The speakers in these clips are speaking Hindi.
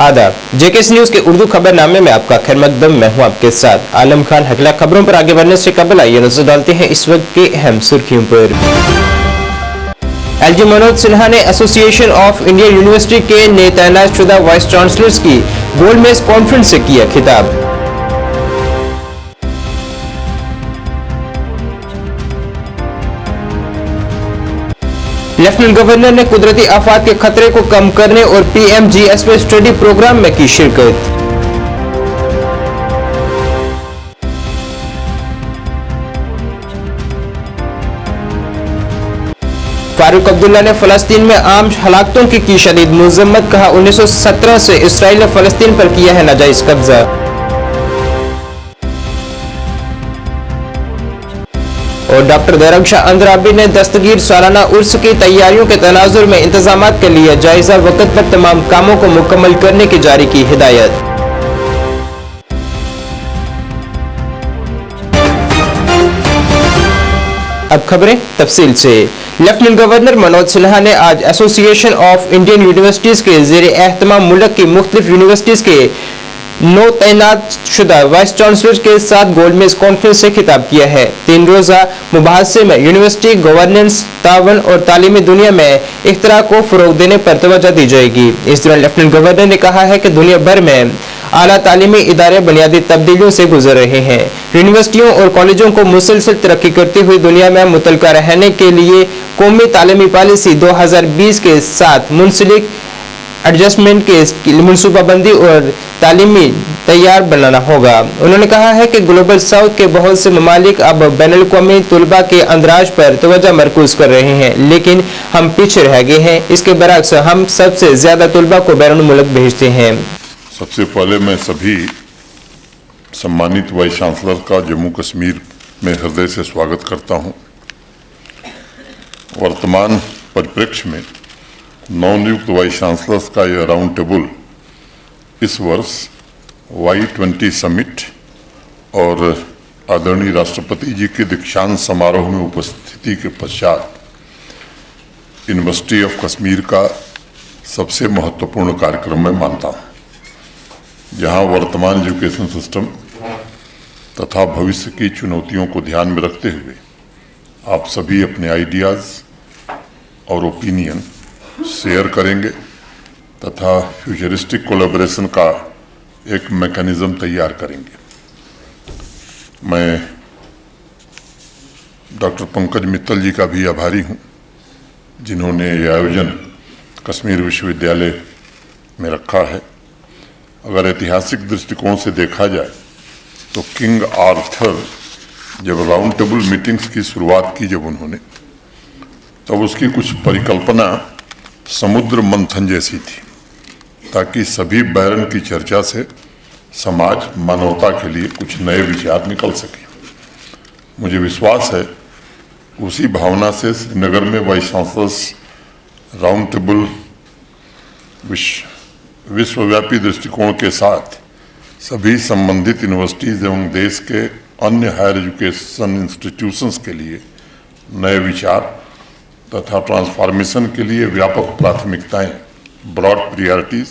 आदाब। जेकेएस न्यूज के उर्दू खबरनामे में आपका खैर मकदम। मैं हूं आपके साथ आलम खान। अगला खबरों पर आगे बढ़ने से कबल आइए नजर डालते हैं इस वक्त की अहम सुर्खियों पर। एलजी मनोज सिन्हा ने एसोसिएशन ऑफ इंडियन यूनिवर्सिटी के नए तैनात शुदा वाइस चांसलर्स की गोलमेज कॉन्फ्रेंस से किया खिताब। लेफ्टिनेंट गवर्नर ने कुदरती आफात के खतरे को कम करने और पीएमजीएसवाई स्टडी प्रोग्राम में की शिरकत। फारूक अब्दुल्ला ने फलस्तीन में आम हलाकतों की शदीद मजम्मत। कहा 1917 से इसराइल ने फलस्तीन पर किया है नाजायज कब्जा। और डॉक्टर दैरगशाह अंद्राबी ने दस्तगीर सालाना उर्स की तैयारियों के तनाजुर में इंतजामात के लिए जायजा वक्त पर तमाम कामों को मुकम्मल करने की जारी की हिदायत। अब खबरें तफसील से। लेफ्टिनेंट गवर्नर मनोज सिन्हा ने आज एसोसिएशन ऑफ इंडियन यूनिवर्सिटीज के ज़ेरे एहतमाम मुल्क की मुख्तलिफ यूनिवर्सिटीज के नौ तैनात शुदा वाइस चांसलर के साथ गोलमेज कॉन्फ्रेंस से खिताब किया है। 3 रोजा मुबाहसे में यूनिवर्सिटी गवर्नेंस, तावन और तालीमी दुनिया में इख्तिराअ को फरोग देने पर तवज्जो दी जाएगी। इस दौरान लेफ्टिनेंट गवर्नर ने कहा है कि दुनिया भर में आला तालीमी इदारे बुनियादी तब्दीलियों से गुजर रहे हैं। यूनिवर्सिटियों और कॉलेजों को मुसलसल तरक्की करती हुई दुनिया में मुतलका रहने के लिए कौमी तालीमी पॉलिसी 2020 के साथ मुंसलिक एडजस्टमेंट के मनसूबाबंदी और तालीमी तैयार बनाना होगा। उन्होंने कहा है कि ग्लोबल साउथ के बहुत से ममालिक अब बैनुल-अक़वामी तुलबा के अंदराज पर तवज्जो मरकूज कर रहे हैं, लेकिन हम पीछे रह गए हैं। इसके बरअक्स हम सबसे ज्यादा तुलबा को बैरून मुल्क भेजते हैं। सबसे पहले मैं सभी सम्मानित वाइस चांसलर का जम्मू कश्मीर में हृदय से स्वागत करता हूं। वर्तमान परिप्रेक्ष्य में नवनियुक्त वाइस चांसलर्स का यह राउंड टेबल इस वर्ष Y20 समिट और आदरणीय राष्ट्रपति जी के दीक्षांत समारोह में उपस्थिति के पश्चात यूनिवर्सिटी ऑफ कश्मीर का सबसे महत्वपूर्ण कार्यक्रम मैं मानता हूँ, जहाँ वर्तमान एजुकेशन सिस्टम तथा भविष्य की चुनौतियों को ध्यान में रखते हुए आप सभी अपने आइडियाज़ और ओपिनियन शेयर करेंगे तथा फ्यूचरिस्टिक कोलैबोरेशन का एक मैकेनिज्म तैयार करेंगे। मैं डॉक्टर पंकज मित्तल जी का भी आभारी हूं, जिन्होंने ये आयोजन कश्मीर विश्वविद्यालय में रखा है। अगर ऐतिहासिक दृष्टिकोण से देखा जाए तो किंग आर्थर जब राउंड टेबल मीटिंग्स की शुरुआत की जब उन्होंने, तब उसकी कुछ परिकल्पना समुद्र मंथन जैसी थी, ताकि सभी बैरन की चर्चा से समाज मानवता के लिए कुछ नए विचार निकल सके। मुझे विश्वास है उसी भावना से श्रीनगर में वाइस चांसलर्स राउंड टेबल विश्वव्यापी दृष्टिकोण के साथ सभी संबंधित यूनिवर्सिटीज एवं देश के अन्य हायर एजुकेशन इंस्टीट्यूशंस के लिए नए विचार तथा ट्रांसफॉर्मेशन के लिए व्यापक प्राथमिकताएं, ब्रॉड प्रायोरिटीज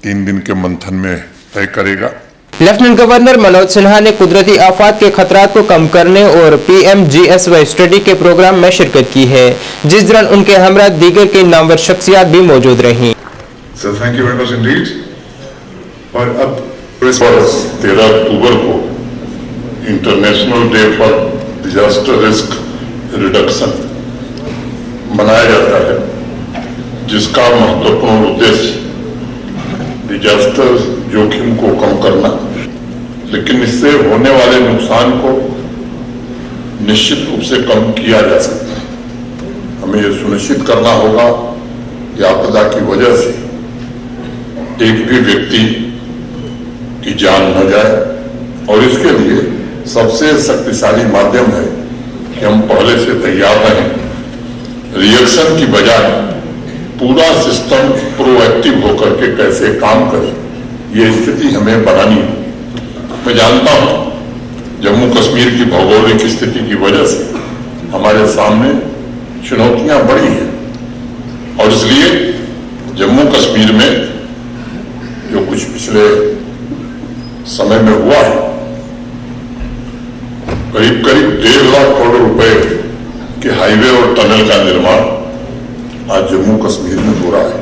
3 दिन के मंथन में तय करेगा। लेफ्टिनेंट गवर्नर मनोज सिन्हा ने कुदरती आफात के खतरात को कम करने और पीएमजीएसवाई स्टडी के प्रोग्राम में शिरकत की है, जिस दौरान उनके हमरा दीगर के नामवर शख्सियात भी मौजूद रहीं। So thank you very much indeed. और अब 13 अक्टूबर को international day for disaster risk reduction मनाया जाता है, जिसका महत्वपूर्ण उद्देश्य डिजास्टर जोखिम को कम करना, लेकिन इससे होने वाले नुकसान को निश्चित रूप से कम किया जा सकता है। हमें यह सुनिश्चित करना होगा कि आपदा की वजह से एक भी व्यक्ति की जान न जाए, और इसके लिए सबसे शक्तिशाली माध्यम है कि हम पहले से तैयार रहें। रिएक्शन की बजाय पूरा सिस्टम प्रोएक्टिव होकर के कैसे काम करे, ये स्थिति हमें बनानी है। मैं जानता हूं जम्मू कश्मीर की भौगोलिक स्थिति की वजह से हमारे सामने चुनौतियां बड़ी हैं, और इसलिए जम्मू कश्मीर में टनल का निर्माण आज जम्मू कश्मीर में हो रहा है।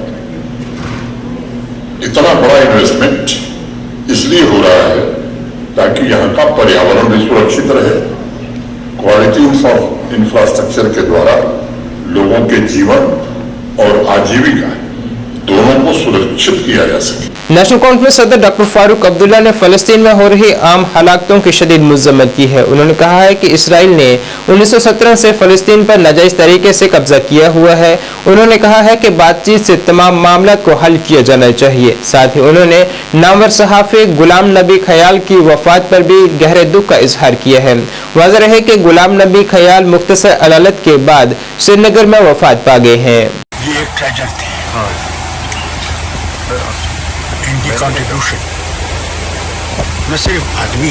इतना बड़ा इन्वेस्टमेंट इसलिए हो रहा है ताकि यहाँ का पर्यावरण भी सुरक्षित रहे, क्वालिटी ऑफ इंफ्रास्ट्रक्चर के द्वारा लोगों के जीवन और आजीविका दोनों को सुरक्षित किया जा सके। नेशनल कॉन्फ्रेंस सदर डॉक्टर फारूक अब्दुल्ला ने फलस्तीन में हो रही आम हालातों की शदीद मजम्मत की है। उन्होंने कहा है कि इसराइल ने 1917 से फलस्तीन पर नाजायज तरीके से कब्जा किया हुआ है। उन्होंने कहा है कि बातचीत से तमाम मामला को हल किया जाना चाहिए। साथ ही उन्होंने नामवर सहाफी गुलाम नबी खयाल की वफात पर भी गहरे दुख का इजहार किया है। वाज़ेह रहे कि गुलाम नबी खयाल मुख्तसर अदालत के बाद श्रीनगर में वफात पा गए हैं। ये एक ट्रेजर थे, इनकी कंट्रीब्यूशन न सिर्फ आदमी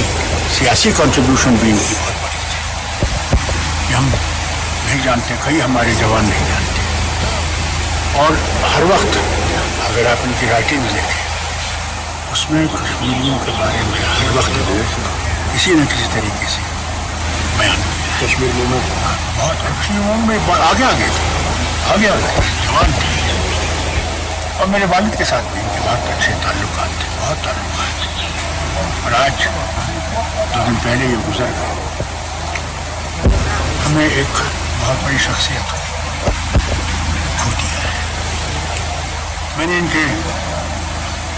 सियासी कंट्रीब्यूशन भी इनकी बहुत बड़ी थी। हम नहीं जानते, कई हमारे जवान नहीं जानते। और हर वक्त अगर आप इनकी राइटिंग देखें उसमें कश्मीरियों के बारे में हर वक्त किसी न किसी तरीके से बयान कश्मीर में बहुत कश्मीर में आगे थे, जवान थे। और मेरे वालिद के साथ भी इनके बहुत अच्छे ताल्लुकात थे, बहुत ताल्लुकात थे। और आज 2 दिन पहले ये गुजर गए। हमें एक बहुत बड़ी शख्सियत खो दिया है। मैंने इनके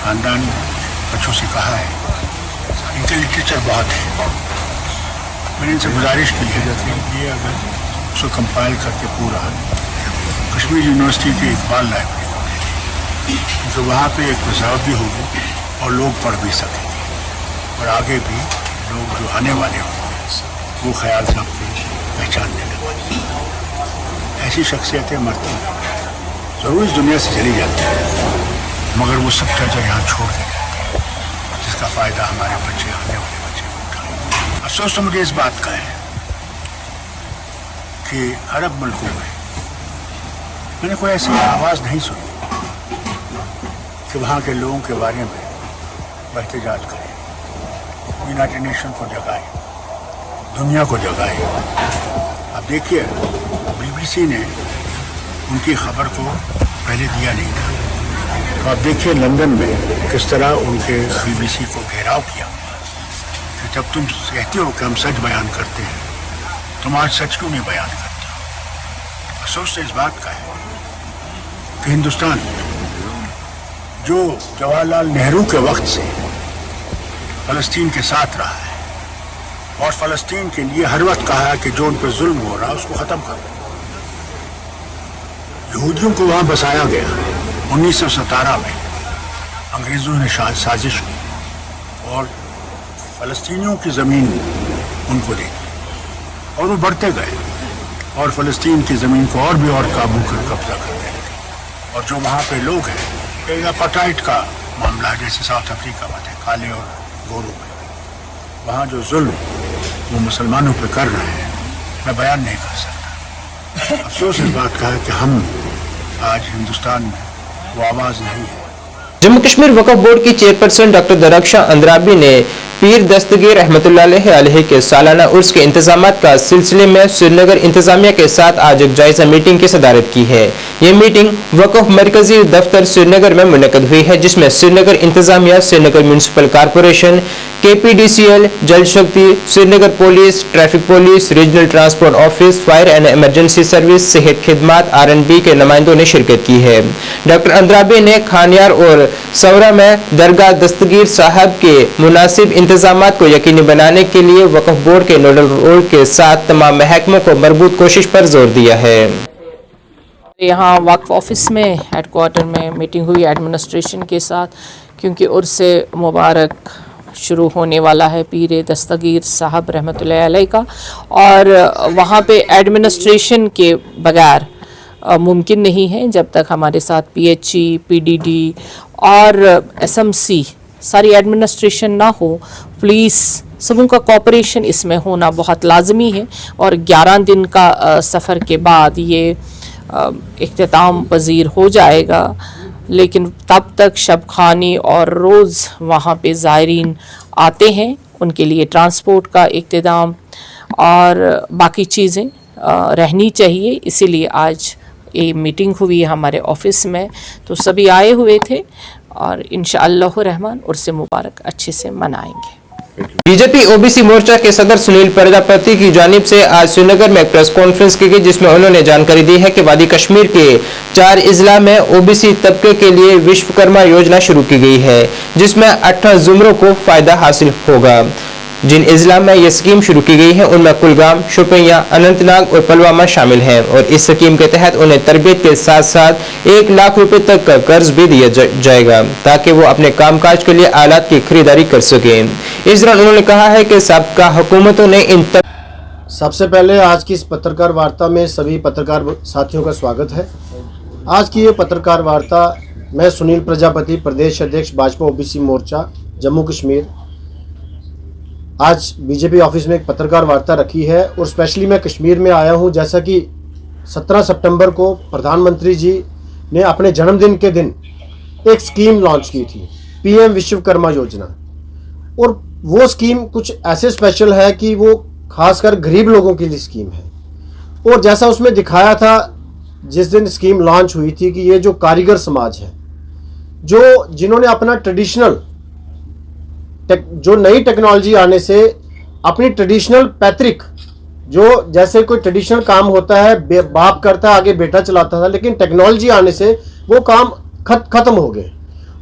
खानदान बच्चों से कहा है, इनके लिटरेचर बहुत है। मैंने इनसे गुजारिश की है कि ये अगर उसको कंपाइल करके पूरा कश्मीर यूनिवर्सिटी के इकबाल लाइब्रेरी, तो वहाँ पे एक प्रिजर्व भी होगी और लोग पढ़ भी सकेंगे। और आगे भी लोग जो आने वाले होंगे वो ख्याल से अपनी पहचानने लगेंगे। ऐसी शख्सियतें मरती हैं, ज़रूर इस दुनिया से चली जाती हैं, मगर वो सब ट्रेजर यहाँ छोड़ के जाते हैं, जिसका फ़ायदा हमारे बच्चे, आने वाले बच्चे उठाएंगे। अफसोस तो मुझे इस बात का है कि अरब मुल्कों में मैंने कोई ऐसी आवाज़ नहीं सुनी कि वहाँ के लोगों के बारे में एहतजाज करें, यूनाइटेड नेशन को जगाए, दुनिया को जगाए। अब देखिए, बीबीसी ने उनकी खबर को पहले दिया नहीं था, तो अब देखिए लंदन में किस तरह उनके बीबीसी को घेराव किया। कि जब तुम कहते हो कि हम सच बयान करते हैं, तुम आज सच क्यों नहीं बयान करते? अफसोस इस बात का है कि हिंदुस्तान जो जवाहरलाल नेहरू के वक्त से फ़लस्तीन के साथ रहा है और फ़लस्तीन के लिए हर वक्त कहा है कि जो उन पर जुल्म हो रहा है उसको ख़त्म करो। यहूदियों को वहाँ बसाया गया 1917 में, अंग्रेज़ों ने साजिश की और फ़लस्तीनियों की ज़मीन उनको दी और वो बढ़ते गए और फ़लस्तीन की ज़मीन को और भी और काबू कर कब्जा करने लगे। और जो वहाँ पे लोग हैं, एक अपार्टाइड का मामला है जैसे साउथ अफ्रीका में थे, काले और गोरों में, वहाँ जो जुल्म वो मुसलमानों पे कर रहे हैं, मैं बयान नहीं कर सकता। अफसोस इस बात का है कि हम आज हिंदुस्तान में वो आवाज़ नहीं है। जम्मू कश्मीर वक्फ बोर्ड की चेयरपर्सन डॉक्टर दरख्शां अंद्राबी ने पीर दस्तगीर रहमतुल्लाह अलैह के सालाना उर्स के इंतजामात का सिलसिले में श्रीनगर इंतजामिया के साथ आज एक जायजा मीटिंग की सदारत की है। ये मीटिंग वक्फ मरकजी दफ्तर श्रीनगर में मुनक़द हुई है, जिसमें श्रीनगर इंतजामिया, श्रीनगर म्यूनसिपल कॉरपोरेशन, KPDCL, जल शक्ति, Srinagar police, traffic police, regional transport office, fire and emergency service, सेहत खिदमात, R&B के नुमाइंदों ने शिरकत की है। डॉक्टर अंद्राबी ने खानियार और सौरा में दरगाह दस्तगीर साहब के मुनासिब इंतजामात को यकीनी बनाने के लिए वक्फ बोर्ड के नोडल रोल के साथ तमाम महकमों को मरबूत कोशिश पर जोर दिया है। यहाँ वक्फ ऑफिस में हेडक्वार्टर में मीटिंग हुई एडमिनिस्ट्रेशन के साथ, क्योंकि उर्स मुबारक शुरू होने वाला है पीर दस्तगीर साहब रहमतुल्लाह अलैह का, और वहाँ पे एडमिनिस्ट्रेशन के बगैर मुमकिन नहीं है जब तक हमारे साथ PHE, PDD और SMC सारी एडमिनिस्ट्रेशन ना हो। पुलिस सबों का कोऑपरेशन इसमें होना बहुत लाजमी है और 11 दिन का सफ़र के बाद ये इख्तिताम पजीर हो जाएगा, लेकिन तब तक शब खानी और रोज़ वहाँ पे ज़ायरीन आते हैं, उनके लिए ट्रांसपोर्ट का इक़्तिदाम और बाकी चीज़ें रहनी चाहिए, इसीलिए आज ये मीटिंग हुई हमारे ऑफिस में। तो सभी आए हुए थे और इंशाअल्लाह रहमान उर्स मुबारक अच्छे से मनाएंगे। बीजेपी ओबीसी मोर्चा के सदर सुनील प्रजापति की जानिब से आज श्रीनगर में एक प्रेस कॉन्फ्रेंस की गई, जिसमें उन्होंने जानकारी दी है कि वादी कश्मीर के 4 इजला में ओबीसी तबके के लिए विश्वकर्मा योजना शुरू की गई है, जिसमें 18 जुमरों को फायदा हासिल होगा। जिन इजला में यह स्कीम शुरू की गई है उनमें कुलगाम, शोपियां, अनंतनाग और पुलवामा शामिल हैं और इस स्कीम के तहत उन्हें तरबियत के साथ साथ 1 लाख रुपए तक का कर्ज भी दिया जाएगा ताकि वो अपने कामकाज के लिए आलात की खरीदारी कर सकें। इस दौरान उन्होंने कहा है कि साबका हुकूमतों ने इन सबसे पहले आज की इस पत्रकार वार्ता में सभी पत्रकार साथियों का स्वागत है। आज की ये पत्रकार वार्ता मैं सुनील प्रजापति, प्रदेश अध्यक्ष भाजपा ओबीसी मोर्चा जम्मू कश्मीर, आज बीजेपी ऑफिस में एक पत्रकार वार्ता रखी है और स्पेशली मैं कश्मीर में आया हूं। जैसा कि 17 सितंबर को प्रधानमंत्री जी ने अपने जन्मदिन के दिन एक स्कीम लॉन्च की थी, पीएम विश्वकर्मा योजना, और वो स्कीम कुछ ऐसे स्पेशल है कि वो खासकर गरीब लोगों के लिए स्कीम है। और जैसा उसमें दिखाया था जिस दिन स्कीम लॉन्च हुई थी कि ये जो कारीगर समाज है, जो जिन्होंने अपना ट्रेडिशनल जो नई टेक्नोलॉजी आने से अपनी ट्रेडिशनल पैतृक, जो जैसे कोई ट्रेडिशनल काम होता है बाप करता है आगे बेटा चलाता था, लेकिन टेक्नोलॉजी आने से वो काम खत्म हो गए।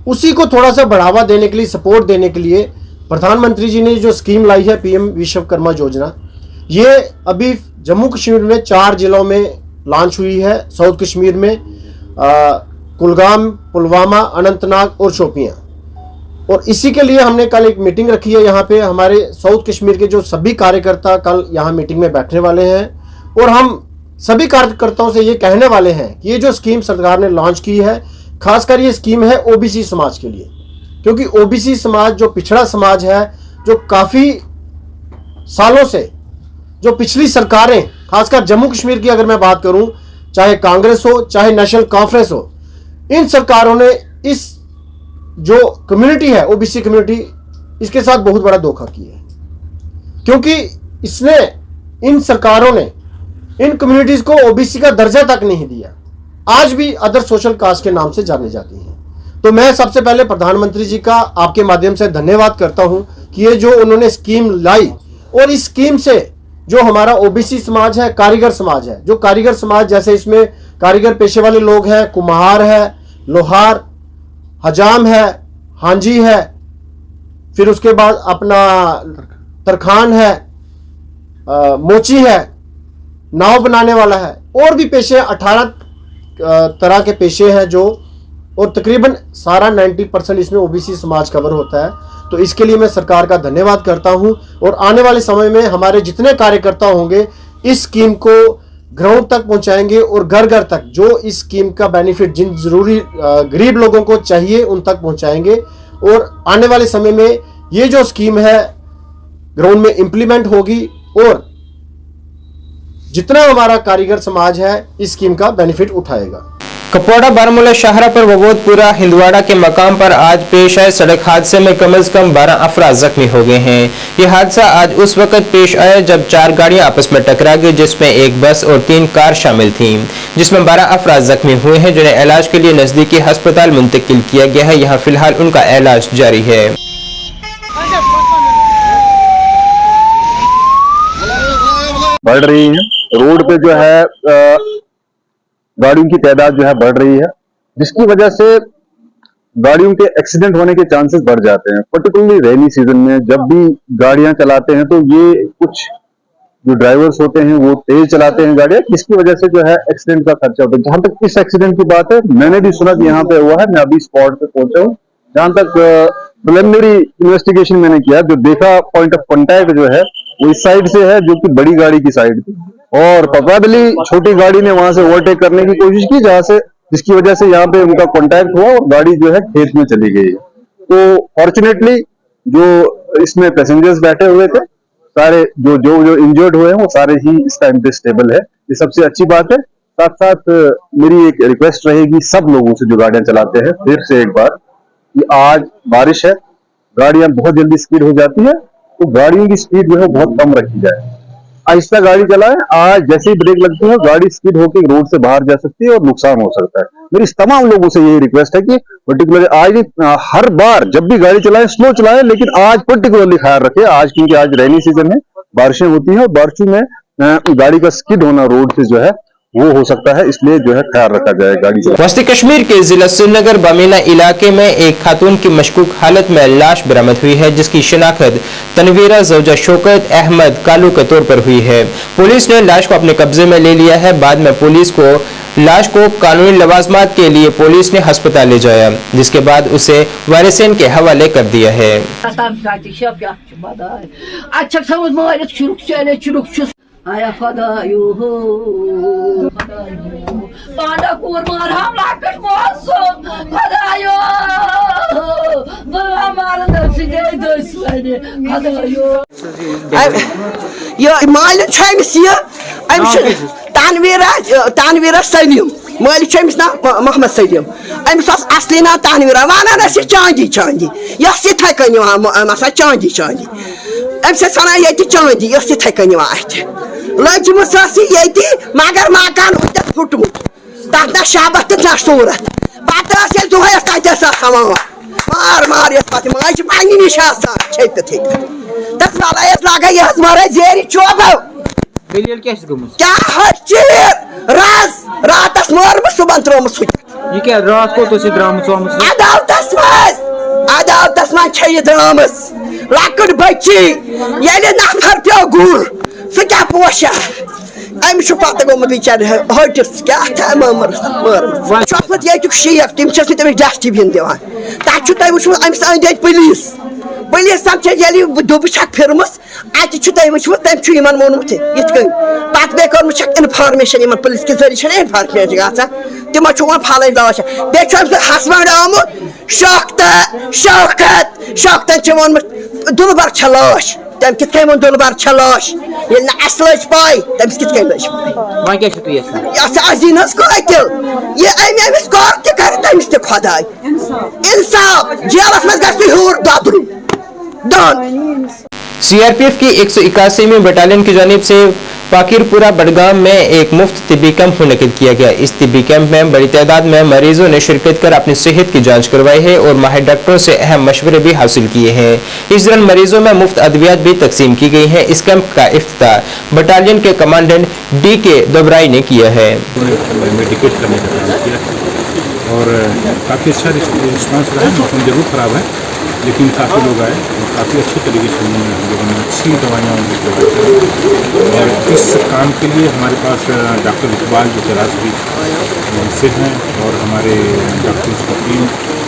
उसी को थोड़ा सा बढ़ावा देने के लिए, सपोर्ट देने के लिए प्रधानमंत्री जी ने जो स्कीम लाई है पीएम विश्वकर्मा योजना, ये अभी जम्मू कश्मीर में 4 जिलों में लॉन्च हुई है। साउथ कश्मीर में कुलगाम, पुलवामा, अनंतनाग और शोपियां। और इसी के लिए हमने कल एक मीटिंग रखी है। यहाँ पे हमारे साउथ कश्मीर के जो सभी कार्यकर्ता कल यहाँ मीटिंग में बैठने वाले हैं और हम सभी कार्यकर्ताओं से ये कहने वाले हैं कि ये जो स्कीम सरकार ने लॉन्च की है, खासकर ये स्कीम है ओबीसी समाज के लिए, क्योंकि ओबीसी समाज जो पिछड़ा समाज है, जो काफ़ी सालों से जो पिछली सरकारें, खासकर जम्मू कश्मीर की अगर मैं बात करूं, चाहे कांग्रेस हो चाहे नेशनल कॉन्फ्रेंस हो, इन सरकारों ने इस जो कम्युनिटी है ओबीसी कम्युनिटी, इसके साथ बहुत बड़ा धोखा किया है, क्योंकि इसने, इन सरकारों ने इन कम्युनिटीज को ओबीसी का दर्जा तक नहीं दिया, आज भी अदर सोशल कास्ट के नाम से जाने जाती हैं। तो मैं सबसे पहले प्रधानमंत्री जी का आपके माध्यम से धन्यवाद करता हूं कि ये जो उन्होंने स्कीम लाई, और इस स्कीम से जो हमारा ओबीसी समाज है, कारीगर समाज है, जो कारीगर समाज, जैसे इसमें कारीगर पेशे वाले लोग हैं, कुम्हार है, लोहार, हजाम है, हांजी है, फिर उसके बाद अपना तरखान है, मोची है, नाव बनाने वाला है, और भी पेशे 18 तरह के पेशे हैं जो, और तकरीबन सारा 90% इसमें ओबीसी समाज कवर होता है। तो इसके लिए मैं सरकार का धन्यवाद करता हूं और आने वाले समय में हमारे जितने कार्यकर्ता होंगे इस स्कीम को ग्राउंड तक पहुंचाएंगे और घर घर तक जो इस स्कीम का बेनिफिट जिन जरूरी गरीब लोगों को चाहिए उन तक पहुंचाएंगे। और आने वाले समय में ये जो स्कीम है ग्राउंड में इंप्लीमेंट होगी और जितना हमारा कारीगर समाज है इस स्कीम का बेनिफिट उठाएगा। कपवाड़ा बारामूला शाहरा पर वबोदपुरा हिंदवाड़ा के मकाम पर आज पेश आए सड़क हादसे में कम से कम 12 अफराद जख्मी हो गए हैं। यह हादसा आज उस वक्त पेश आया जब 4 गाड़ियां आपस में टकरा गई, जिसमें एक बस और 3 कार शामिल थीं, जिसमें 12 अफराद जख्मी हुए हैं, जिन्हें इलाज के लिए नजदीकी अस्पताल मुंतकिल किया गया है। यहाँ फिलहाल उनका इलाज जारी है। बढ़ रही है रोड पे जो है गाड़ियों की तादाद जो है बढ़ रही है, जिसकी वजह से गाड़ियों के एक्सीडेंट होने के चांसेस बढ़ जाते हैं। पर्टिकुलरली रेनी सीजन में जब भी गाड़ियां चलाते हैं तो ये कुछ जो ड्राइवर्स होते हैं वो तेज चलाते हैं गाड़ियां, जिसकी वजह से जो है एक्सीडेंट का खर्चा होता है। जहां तक इस एक्सीडेंट की बात है, मैंने भी सुना कि यहाँ पे हुआ है, मैं अभी स्पॉट पे पहुंचा हूँ। जहां तक प्रिलिमिनरी इन्वेस्टिगेशन मैंने किया, जो देखा पॉइंट ऑफ कॉन्टैक्ट जो है वो इस साइड से है, जो कि बड़ी गाड़ी की साइड थी, और प्रोबेबली छोटी गाड़ी ने वहां से ओवरटेक करने की कोशिश की, जहां से जिसकी वजह से यहाँ पे उनका कांटेक्ट हुआ और गाड़ी जो है खेत में चली गई। तो फॉर्चुनेटली जो इसमें पैसेंजर्स बैठे हुए थे, सारे जो जो जो इंजर्ड हुए हैं वो सारे ही इस टाइम पे स्टेबल है, ये सबसे अच्छी बात है। साथ साथ मेरी एक रिक्वेस्ट रहेगी सब लोगों से जो गाड़ियां चलाते हैं, फिर से एक बार, कि आज बारिश है, गाड़ियां बहुत जल्दी स्पीड हो जाती है, तो गाड़ियों की स्पीड जो है बहुत कम रखी जाए। आहिस्ता गाड़ी चलाएं। आज जैसे ही ब्रेक लगती है गाड़ी स्पीड होकर रोड से बाहर जा सकती है और नुकसान हो सकता है। मेरी तमाम लोगों से यही रिक्वेस्ट है कि पर्टिकुलरली आज हर बार जब भी गाड़ी चलाएं स्लो चलाएं, लेकिन आज पर्टिकुलरली ख्याल रखें आज, क्योंकि आज रेनी सीजन है, बारिशें होती हैं और बारिशों में गाड़ी का स्किड होना रोड से जो है वो हो सकता है, इसलिए जो है ख्याल रखा जाए गाड़ी से। वस्ती कश्मीर के जिला श्रीनगर बामीना इलाके में एक खातून की मशकूक हालत में लाश बरामद हुई है, जिसकी शिनाख्त तनवीरा ज़ौजा शौकत अहमद कालू के तौर पर हुई है। पुलिस ने लाश को अपने कब्जे में ले लिया है। बाद में पुलिस को लाश को कानूनी लवाजमात के लिए पुलिस ने अस्पताल ले जाया, जिसके बाद उसे वारिसन के हवाले कर दिया है। आया खदायो हो पांडा कुर मार हम लाकट मौसो खदायो मार दस दे दस वाले खदायो ये माल छमिस ये तानवीरा सलीम माल छमिस ना मोहम्मद सलीम अमिस असली ना तानवीरा वाना चांदी चांदी यस इथे कन मसा चांदी चांदी अमिस वन ये चांदी यस इथे कन लजम ये मगर मकान फुटमुत तथ ना शबत ना सूरत पे दुहस तथस मार मार पे माज पन्नी निश छत तथ लगा यह मर जेर चोबो क्या हर चीज रात मरम सुबह त्रोम अदालतस मज द्राम लकट बच्ची ये नफर पे गुर सह क्या पोशा अमिस पत गोमुत बिचार हटिस क्या मरमत ये शेख तम तमिस डस्टबिन दिवान तथ वो अमिस अंद पुलिस पुलिस तम दुब फिरम अत वो तम वोनमुत ये पत बे कर्म इन्फॉर्मेशन पुलिस के जरिए इन्फॉर्मेशन ग तमो वन फल लाश बे हसबैंड आमुत शौकत वोनमुत दुलबर छ लाश तम कित वो दुलबर छ लाश ये अस लज पाई तमिस कित लज अजीन कतिल ये अमिस कर कर तमिस खुदाई इंसाफ जेलस मज गूर ददरू दन। सीआरपीएफ की 181वीं बटालियन की जानिब से पाकिरपुरा बडगाम में एक मुफ्त तिब्बी कैंप मुनक़िद किया गया। इस तिब्बी कैंप में बड़ी तादाद में मरीजों ने शिरकत कर अपनी सेहत की जांच करवाई है और माहिर डॉक्टरों से अहम मशवरे भी हासिल किए हैं। इस दौरान मरीजों में मुफ्त अद्वियात भी तकसीम की गई हैं। इस कैंप का इफ्तिताह बटालियन के कमांडेंट DK दोबराई ने किया है। मेडिकेट करने का काम किया और काफ़ी अच्छा रिस्पॉन्स रहा। मौसम जरूर ख़राब है लेकिन काफ़ी लोग आए और काफ़ी अच्छी तरीके से उन्होंने हम लोगों ने अच्छी दवाइयाँ और इस काम के लिए हमारे पास डॉक्टर इकबाल जो चरासरी से हैं और हमारे डॉक्टर्स की टीम,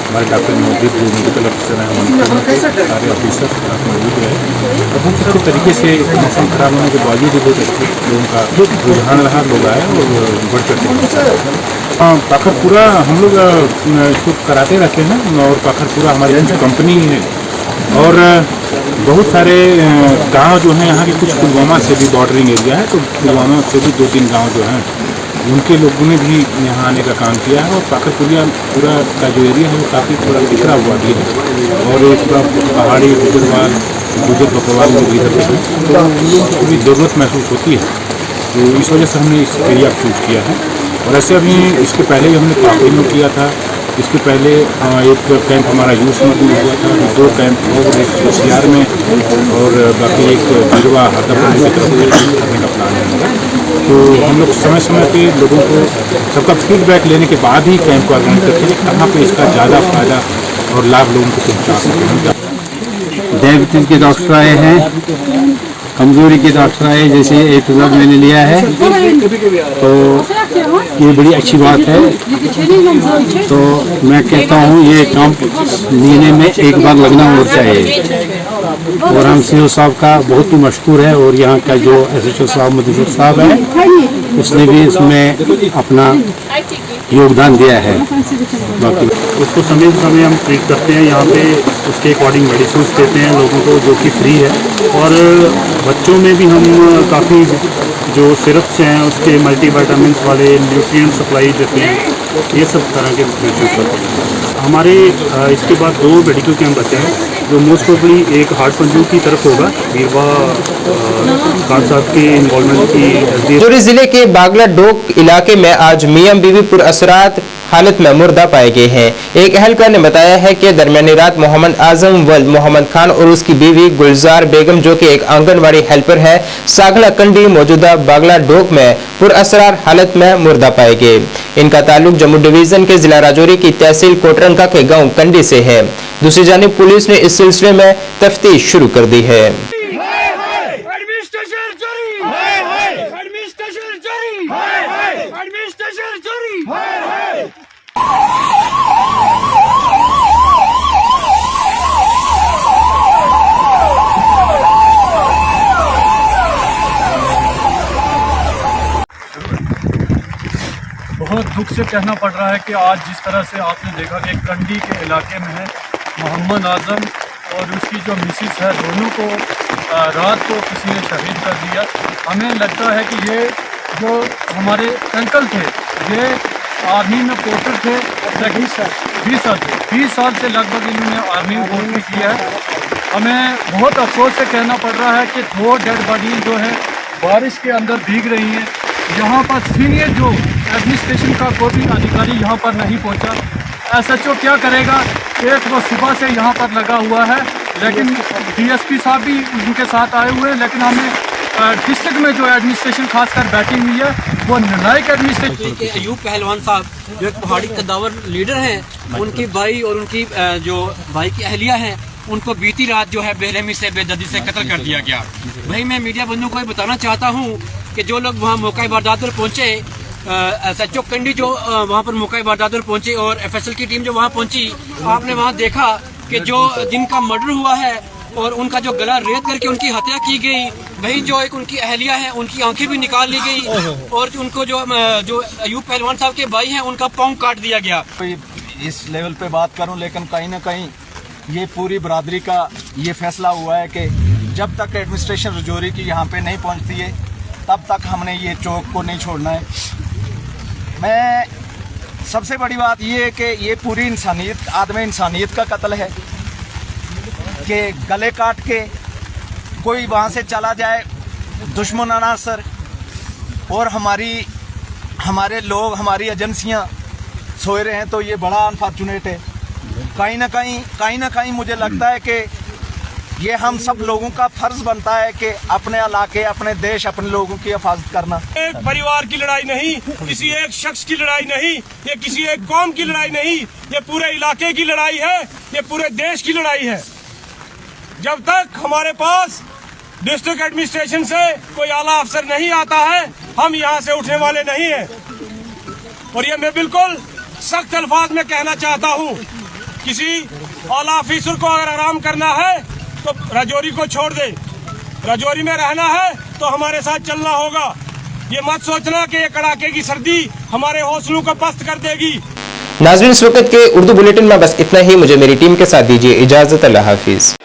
हमारे डॉक्टर मौजूद जो मेडिकल अफसर हैं हमारे सारे ऑफिसर मौजूद रहे और बहुत अच्छे तरीके से मौसम खराब होने के बावजूद भी बहुत अच्छे लोगों का रुझान रहा। लोग आए और बढ़ चढ़ हाँ पाखरपुरा हम लोग इसको कराते रहते हैं और पाखरपुरा हमारी कंपनी है और बहुत सारे गांव जो हैं यहाँ के कुछ पुलवामा से भी बॉर्डरिंग एरिया है, तो पुलवामा से भी 2-3 गांव जो हैं उनके लोगों ने भी यहाँ आने का काम किया है और पाखरपुरा का जो एरिया है वो काफ़ी थोड़ा बिखरा हुआ भी है और एक पूरा पहाड़ी गुजर बकरवाल लोग इधर पे हैं तो उन लोगों को भी ज़रूरत महसूस होती है, तो इस वजह से हमने इस एरिया को चूज़ किया है। और ऐसे अभी इसके पहले हमने काफी में किया था, इसके पहले एक कैंप हमारा यूथ में भी हुआ था, 2 कैंप और एक होशियार में और बाकी एक बिरवा हरदापुर की तरफ करने का प्लान है हमारा। तो हम लोग समय समय पे लोगों को सबका फीडबैक लेने के बाद ही कैंप को ऑर्गेनाइज करते हैं कहाँ पे इसका ज़्यादा फायदा और लाभ लोगों को पहुँचा सकें। डायबिटीज के डॉक्टर आए हैं, कमजोरी के डॉक्टर आए, जैसे एक ब्लड मैंने लिया है तो ये बड़ी अच्छी बात है। तो मैं कहता हूँ ये कैंप लेने में एक बार लगना और चाहिए और हम सीओ साहब का बहुत ही मशहूर है और यहाँ का जो SHO साहब मधुसूर साहब है उसने भी इसमें अपना योगदान दिया है। बाकी उसको समय समय हम ट्रीट करते हैं यहाँ पे, उसके अकॉर्डिंग मेडिसिन देते हैं लोगों को जो कि फ्री है और बच्चों में भी हम काफ़ी जो सिरप्स हैं उसके मल्टीविटामिन्स वाले न्यूट्रिएंट सप्लाई देते हैं ये सब तरह के महसूस होते हैं। हमारे इसके बाद 2 मेडिकल कैंप बचे हैं, जो मोस्ट प्रोबेबली एक हार्ट पंजू की तरफ होगा, वीरवा खान साहब के इन्वॉल्वमेंट की। राजौरी जिले के बागला डोक इलाके में आज मियां बीवी पुरअसरात हालत में मुर्दा पाए गए हैं। एक अहलकार ने बताया है कि दरमियानी रात मोहम्मद आजम वल्द मोहम्मद खान और उसकी बीवी गुलजार बेगम, जो कि एक आंगनवाड़ी हेल्पर है, सागला कंडी मौजूदा बागला डोक में पुरअसरार हालत में मुर्दा पाए गए। इनका ताल्लुक जम्मू डिवीजन के जिला राजौरी की तहसील कोटरंका के गांव कंडी से है। दूसरी जानिब पुलिस ने इस सिलसिले में तफ्तीश शुरू कर दी है। बहुत दुख से कहना पड़ रहा है कि आज जिस तरह से आपने देखा कि कंडी के इलाके में है मोहम्मद आजम और उसकी जो मिसिस है, दोनों को रात को किसी ने शहीद कर दिया। हमें लगता है कि ये जो हमारे अंकल थे, ये आर्मी में पोस्टेड थे, 20 साल से लगभग इन्होंने आर्मी में पोस्टिंग किया है। हमें बहुत अफसोस से कहना पड़ रहा है कि 2 डेड बॉडी जो है बारिश के अंदर भीग रही हैं। यहाँ पर सीनियर जो एडमिनिस्ट्रेशन का कोई भी अधिकारी यहाँ पर नहीं पहुँचा। SHO क्या करेगा? एक वो सुबह से यहाँ पर लगा हुआ है, लेकिन DSP साहब भी उनके साथ आए हुए हैं, लेकिन हमें डिस्ट्रिक्ट में जो एडमिनिस्ट्रेशन खासकर बैठी हुई है वो नालायक एडमिनिस्ट्रेशन। अयूब पहलवान साहब जो एक पहाड़ी कद्दावर लीडर हैं, उनकी भाई और उनकी जो भाई की अहलिया हैं, उनको बीती रात जो है बेरहमी से बेदर्दी से कत्ल कर दिया गया। वही मैं मीडिया बंधुओं को ये बताना चाहता हूँ कि जो लोग वहाँ मौका वारदात पर पहुँचे, SHO कंडी जो वहाँ पर मौका वारदात पर पहुँचे और FSL की टीम जो वहाँ पहुँची, आपने वहाँ देखा कि जो जिनका मर्डर हुआ है और उनका जो गला रेत करके उनकी हत्या की गई, वही जो एक उनकी अहलिया है, उनकी आंखें भी निकाल ली गई और उनको जो अयूब पहलवान साहब के भाई हैं, उनका पाँव काट दिया गया। इस लेवल पे बात करूं, लेकिन कहीं ना कहीं ये पूरी बरादरी का ये फैसला हुआ है कि जब तक एडमिनिस्ट्रेशन राजौरी की यहाँ पे नहीं पहुँचती है, तब तक हमने ये चौक को नहीं छोड़ना है। मैं सबसे बड़ी बात ये है कि ये पूरी इंसानियत, आदमी इंसानियत का कत्ल है कि गले काट के कोई वहाँ से चला जाए दुश्मनाना असर, और हमारे लोग, हमारी एजेंसियाँ सोए रहे हैं, तो ये बड़ा अनफॉर्चुनेट है। कहीं ना कहीं मुझे लगता है कि ये हम सब लोगों का फर्ज बनता है कि अपने इलाके, अपने देश, अपने लोगों की हिफाजत करना। एक परिवार की लड़ाई नहीं, किसी एक शख्स की लड़ाई नहीं, ये किसी एक कौम की लड़ाई नहीं, ये पूरे इलाके की लड़ाई है, ये पूरे देश की लड़ाई है। जब तक हमारे पास डिस्ट्रिक्ट एडमिनिस्ट्रेशन से कोई आला अफसर नहीं आता है, हम यहाँ से उठने वाले नहीं हैं। और ये मैं बिल्कुल सख्त अल्फाज में कहना चाहता हूँ, किसी आला अफसर को अगर आराम करना है तो राजौरी को छोड़ दे, राजौरी में रहना है तो हमारे साथ चलना होगा। ये मत सोचना कि ये कड़ाके की सर्दी हमारे हौसलों को पस्त कर देगी। नाज़रीन, इस वक्त के उर्दू बुलेटिन में बस इतना ही। मुझे मेरी टीम के साथ दीजिए इजाजत। अल्लाह हाफिज।